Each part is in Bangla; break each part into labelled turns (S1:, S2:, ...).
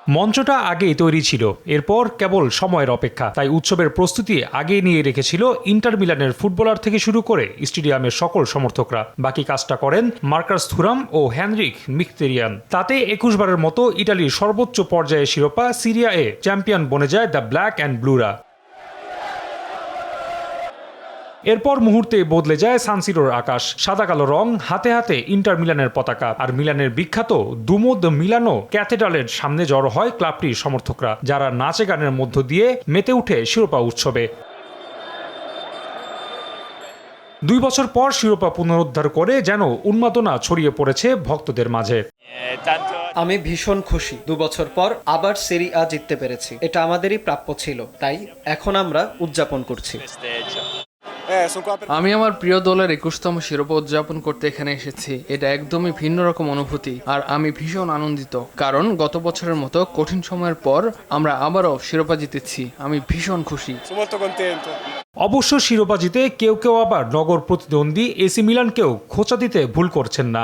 S1: মঞ্চটা আগেই তৈরি ছিল, এরপর কেবল সময়ের অপেক্ষা। তাই উৎসবের প্রস্তুতি আগেই নিয়ে রেখেছিল ইন্টার মিলানের ফুটবলার থেকে শুরু করে স্টেডিয়ামের সকল সমর্থকরা। বাকি কাজটা করেন মার্কাস থুরাম ও হেনরিক মিখতেরিয়ান। তাতে ২১ বারের মতো ইটালির সর্বোচ্চ পর্যায়ে শিরোপা সিরিয়া এ চ্যাম্পিয়ন বনে যায় দ্য ব্ল্যাক অ্যান্ড ব্লুরা। এরপর মুহূর্তে বদলে যায় সানসিরোর আকাশ। সাদা কালো রং, হাতে হাতে ইন্টার মিলানের পতাকা, আর মিলানের বিখ্যাত দুমো দ্য মিলানো ক্যাথেড্রালের সামনে জড়ো হয় ক্লাবটির সমর্থকরা, যারা নাচে গানের মধ্য দিয়ে মেতে উঠে শিরোপা উৎসবে। ২ বছর পর শিরোপা পুনরুদ্ধার করে যেন উন্মাদনা ছড়িয়ে পড়েছে ভক্তদের মাঝে।
S2: আমি ভীষণ খুশি, ২ বছর পর আবার সেরি আ জিততে পেরেছি। এটা আমাদেরই প্রাপ্য ছিল, তাই এখন আমরা উদযাপন করছি।
S3: আমি আমার প্রিয় দলের ২১তম শিরোপা উদযাপন করতে এখানে এসেছি। এটা একদমই ভিন্ন রকম অনুভূতি, আর আমি ভীষণ আনন্দিত, কারণ গত বছরের মতো কঠিন সময়ের পর আমরা আবারও শিরোপা জিতেছি। আমি ভীষণ খুশি।
S1: অবশ্য শিরোপা জিতে কেউ কেউ আবার নগর প্রতিদ্বন্দ্বী এসি মিলানকেও খোঁচা দিতে ভুল করছেন না।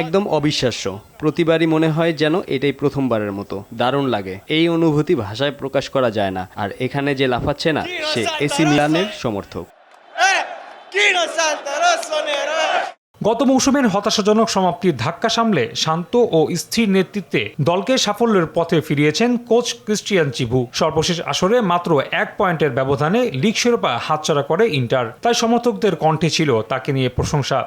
S4: একদম অবিশ্বাস্য, প্রতিবারই মনে হয় যেন এটাই প্রথমবারের মতো। দারুণ লাগে, এই অনুভূতি ভাষায় প্রকাশ করা যায় না। আর এখানে যে লাফাচ্ছে না, সে এসি মিলানের সমর্থক।
S1: গত মৌসুমের হতাশাজনক সমাপ্তির ধাক্কা সামলে শান্ত ও স্থির নেতৃত্বে দলকে সাফল্যের পথে ফিরিয়েছেন কোচ ক্রিস্টিয়ান চিভু। সর্বশেষ আসরে মাত্র ১ পয়েন্টের ব্যবধানে লিগ শিরোপা হাতছাড়া করে ইন্টার। তাই সমর্থকদের কণ্ঠে ছিল তাকে নিয়ে প্রশংসা।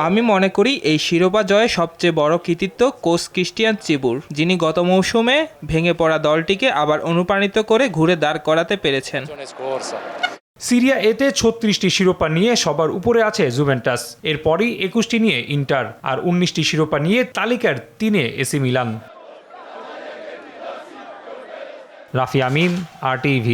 S5: আমি মনে করি এই শিরোপা জয়ে সবচেয়ে বড় কৃতিত্ব কোচ ক্রিস্টিয়ান চিবুর, যিনি গত মৌসুমে ভেঙে পড়া দলটিকে আবার অনুপ্রাণিত করে ঘুরে দাঁড় করাতে পেরেছেন।
S1: সিরিয়া এতে ৩৬টি শিরোপা নিয়ে সবার উপরে আছে জুভেন্টাস, এরপরই ২১টি নিয়ে ইন্টার, আর ১৯টি শিরোপা নিয়ে তালিকার ৩-এ এসি মিলান। রাফি আমিন, RTV।